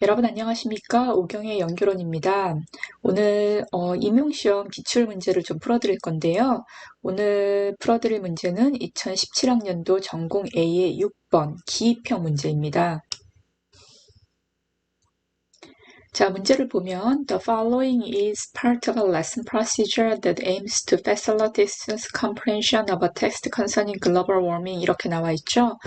여러분 안녕하십니까? 오경의 연결원입니다. 오늘 임용시험 기출문제를 좀 풀어드릴 건데요. 오늘 풀어드릴 문제는 2017학년도 전공 A의 6번 기입형 문제입니다. 자, 문제를 보면 The following is part of a lesson procedure that aims to facilitate students' comprehension of a text concerning global warming 이렇게 나와 있죠.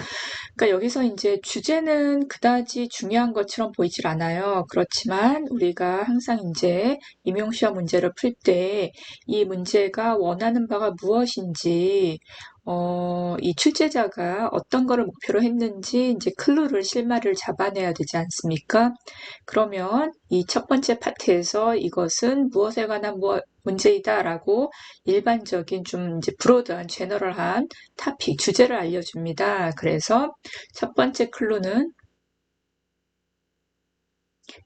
그러니까 여기서 이제 주제는 그다지 중요한 것처럼 보이질 않아요. 그렇지만 우리가 항상 이제 임용시험 문제를 풀 때 이 문제가 원하는 바가 무엇인지 이 출제자가 어떤 거를 목표로 했는지 이제 클루를 실마리를 잡아내야 되지 않습니까? 그러면 이 첫 번째 파트에서 이것은 무엇에 관한 문제이다라고 일반적인 좀 이제 브로드한 제너럴한 타픽 주제를 알려줍니다. 그래서 첫 번째 클루는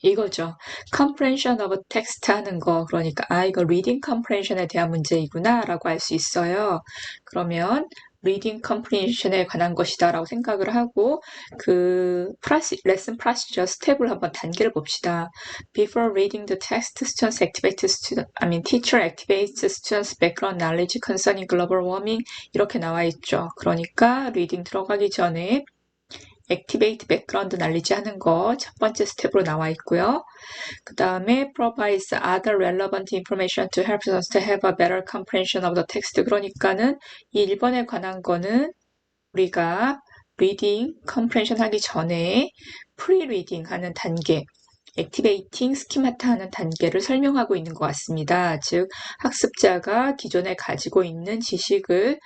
이거죠. comprehension of text 하는 거. 그러니까 이거 reading comprehension에 대한 문제이구나 라고 알 수 있어요. 그러면 reading comprehension에 관한 것이다 라고 생각을 하고 그 lesson procedure 스텝을 한번 단계를 봅시다. Before reading the text, teacher activates students' background knowledge concerning global warming 이렇게 나와 있죠. 그러니까 reading 들어가기 전에 activate background knowledge 하는 거 첫 번째 스텝으로 나와 있고요. 그 다음에 provides other relevant information to help us to have a better comprehension of the text. 그러니까는 이 1번에 관한 거는 우리가 reading, comprehension 하기 전에 pre-reading 하는 단계, activating, schemata 하는 단계를 설명하고 있는 것 같습니다. 즉, 학습자가 기존에 가지고 있는 지식을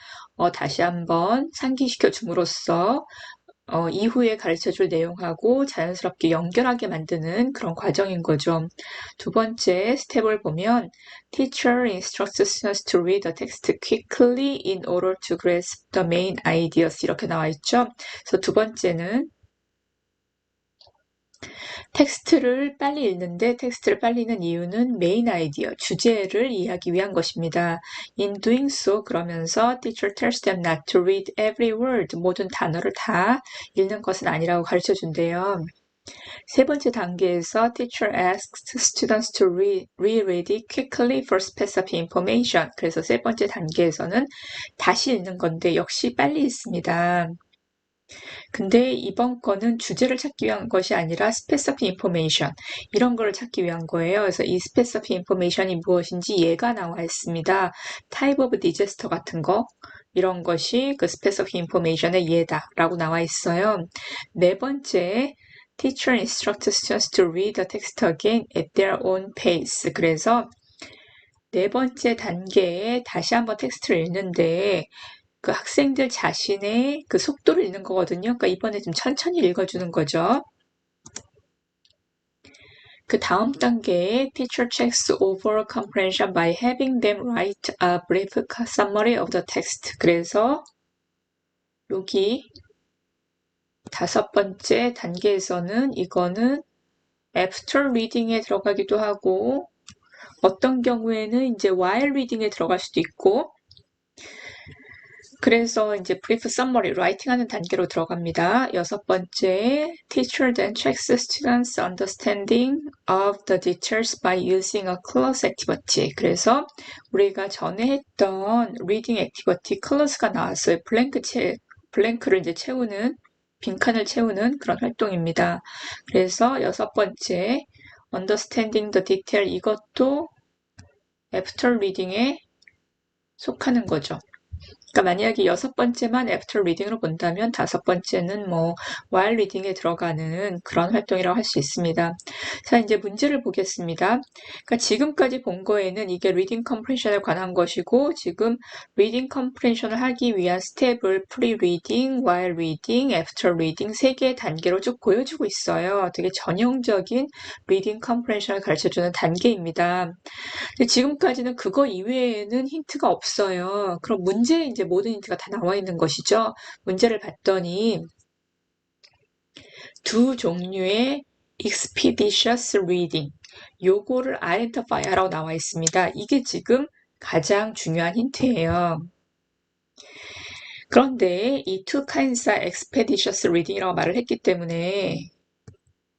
다시 한번 상기시켜 줌으로써 이후에 가르쳐줄 내용하고 자연스럽게 연결하게 만드는 그런 과정인 거죠. 두 번째 스텝을 보면 Teacher instructs students to read the text quickly in order to grasp the main ideas 이렇게 나와 있죠. 그래서 두 번째는 텍스트를 빨리 읽는데 텍스트를 빨리 읽는 이유는 메인 아이디어, 주제를 이해하기 위한 것입니다. In doing so, 그러면서 teacher tells them not to read every word, 모든 단어를 다 읽는 것은 아니라고 가르쳐 준대요. 세 번째 단계에서 teacher asks students to reread it quickly for specific information. 그래서 세 번째 단계에서는 다시 읽는 건데 역시 빨리 읽습니다. 근데 이번 거는 주제를 찾기 위한 것이 아니라 specific information 이런 거를 찾기 위한 거예요. 그래서 이 specific information이 무엇인지 예가 나와 있습니다. type of disaster 같은 거 이런 것이 그 specific information의 예다라고 나와 있어요. 네 번째 teacher instructs students to read the text again at their own pace. 그래서 네 번째 단계에 다시 한번 텍스트를 읽는데 그 학생들 자신의 그 속도를 읽는 거거든요. 그러니까 이번에 좀 천천히 읽어주는 거죠. 그 다음 단계에 teacher checks over comprehension by having them write a brief summary of the text. 그래서 여기 다섯 번째 단계에서는 이거는 after reading에 들어가기도 하고 어떤 경우에는 이제 while reading에 들어갈 수도 있고 그래서 이제 brief summary, writing 하는 단계로 들어갑니다. 여섯 번째, teacher then checks students' understanding of the details by using a clause activity. 그래서 우리가 전에 했던 reading activity clause가 나왔어요. 블랭크를 이제 채우는, 빈칸을 채우는 그런 활동입니다. 그래서 여섯 번째, understanding the detail 이것도 after reading에 속하는 거죠. 그러니까 만약에 여섯 번째만 after reading으로 본다면 다섯 번째는 뭐 while reading에 들어가는 그런 활동이라고 할 수 있습니다. 자, 이제 문제를 보겠습니다. 그러니까 지금까지 본 거에는 이게 reading comprehension에 관한 것이고 지금 reading comprehension을 하기 위한 스텝을 pre-reading, while reading, after reading 세 개의 단계로 쭉 보여주고 있어요. 되게 전형적인 reading comprehension을 가르쳐주는 단계입니다. 근데 지금까지는 그거 이외에는 힌트가 없어요. 그럼 문제에 이제 모든 힌트가 다 나와 있는 것이죠. 문제를 봤더니 두 종류의 expeditious reading, 요거를 identify 하라고 나와 있습니다. 이게 지금 가장 중요한 힌트예요. 그런데 이 two kinds expeditious reading이라고 말을 했기 때문에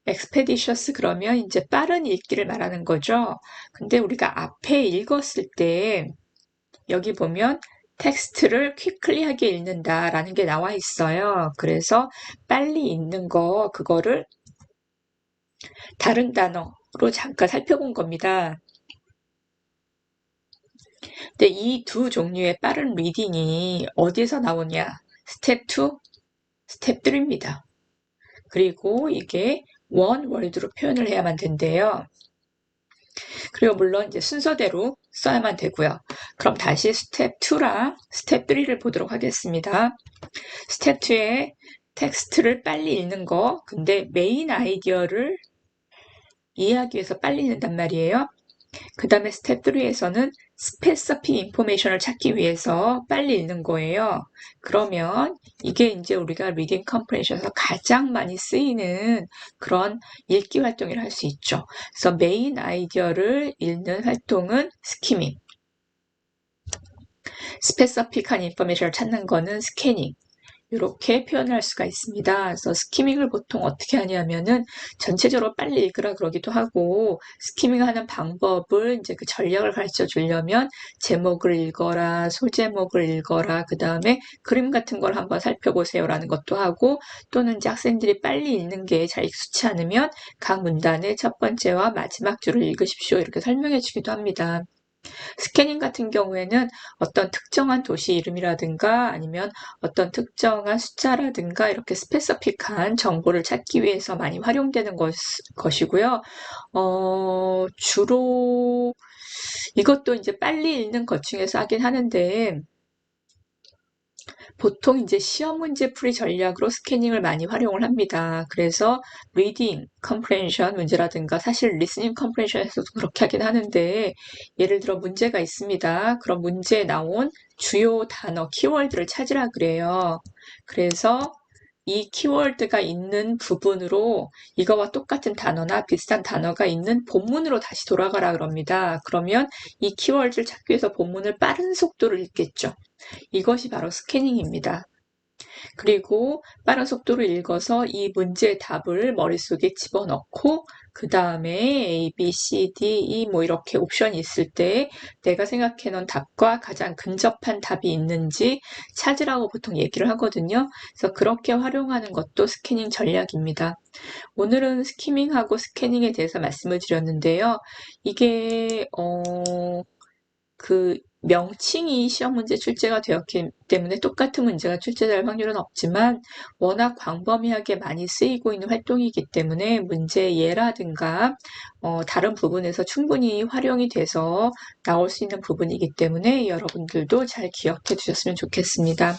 expeditious 그러면 이제 빠른 읽기를 말하는 거죠. 근데 우리가 앞에 읽었을 때 여기 보면 텍스트를 quickly하게 읽는다라는 게 나와 있어요. 그래서 빨리 읽는 거 그거를 다른 단어로 잠깐 살펴본 겁니다. 근데 이 두 종류의 빠른 리딩이 어디서 나오냐? 스텝 2, 스텝 3입니다. 그리고 이게 원 월드로 표현을 해야만 된대요. 그리고 물론 이제 순서대로 써야만 되고요. 그럼 다시 스텝 2랑 스텝 3를 보도록 하겠습니다. 스텝 2에 텍스트를 빨리 읽는 거, 근데 메인 아이디어를 이해하기 위해서 빨리 읽는단 말이에요. 그 다음에 스텝 3에서는 specific information을 찾기 위해서 빨리 읽는 거예요. 그러면 이게 이제 우리가 reading comprehension에서 가장 많이 쓰이는 그런 읽기 활동이라 할 수 있죠. 그래서 메인 아이디어를 읽는 활동은 스키밍, 스페시픽한 인포메이션을 찾는 거는 스캐닝, 이렇게 표현할 수가 있습니다. 그래서 스키밍을 보통 어떻게 하냐면은 전체적으로 빨리 읽으라 그러기도 하고, 스키밍 하는 방법을 이제 그 전략을 가르쳐 주려면 제목을 읽어라, 소제목을 읽어라, 그 다음에 그림 같은 걸 한번 살펴보세요라는 것도 하고, 또는 이제 학생들이 빨리 읽는 게 잘 익숙치 않으면 각 문단의 첫 번째와 마지막 줄을 읽으십시오, 이렇게 설명해 주기도 합니다. 스캐닝 같은 경우에는 어떤 특정한 도시 이름이라든가 아니면 어떤 특정한 숫자라든가 이렇게 스페시픽한 정보를 찾기 위해서 많이 활용되는 것이고요. 주로 이것도 이제 빨리 읽는 것 중에서 하긴 하는데 보통 이제 시험 문제 풀이 전략으로 스캐닝을 많이 활용을 합니다. 그래서 reading comprehension 문제라든가 사실 listening comprehension에서도 그렇게 하긴 하는데 예를 들어 문제가 있습니다. 그럼 문제에 나온 주요 단어, 키워드를 찾으라 그래요. 그래서 이 키워드가 있는 부분으로 이거와 똑같은 단어나 비슷한 단어가 있는 본문으로 다시 돌아가라 그럽니다. 그러면 이 키워드를 찾기 위해서 본문을 빠른 속도로 읽겠죠. 이것이 바로 스캐닝입니다. 그리고 빠른 속도로 읽어서 이 문제의 답을 머릿속에 집어넣고 그 다음에 A, B, C, D, E 뭐 이렇게 옵션이 있을 때 내가 생각해 놓은 답과 가장 근접한 답이 있는지 찾으라고 보통 얘기를 하거든요. 그래서 그렇게 활용하는 것도 스캐닝 전략입니다. 오늘은 스키밍하고 스캐닝에 대해서 말씀을 드렸는데요. 이게 그 명칭이 시험 문제 출제가 되었기 때문에 똑같은 문제가 출제될 확률은 없지만 워낙 광범위하게 많이 쓰이고 있는 활동이기 때문에 문제 예라든가 다른 부분에서 충분히 활용이 돼서 나올 수 있는 부분이기 때문에 여러분들도 잘 기억해 주셨으면 좋겠습니다.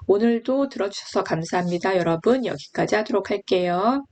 오늘도 들어주셔서 감사합니다. 여러분 여기까지 하도록 할게요.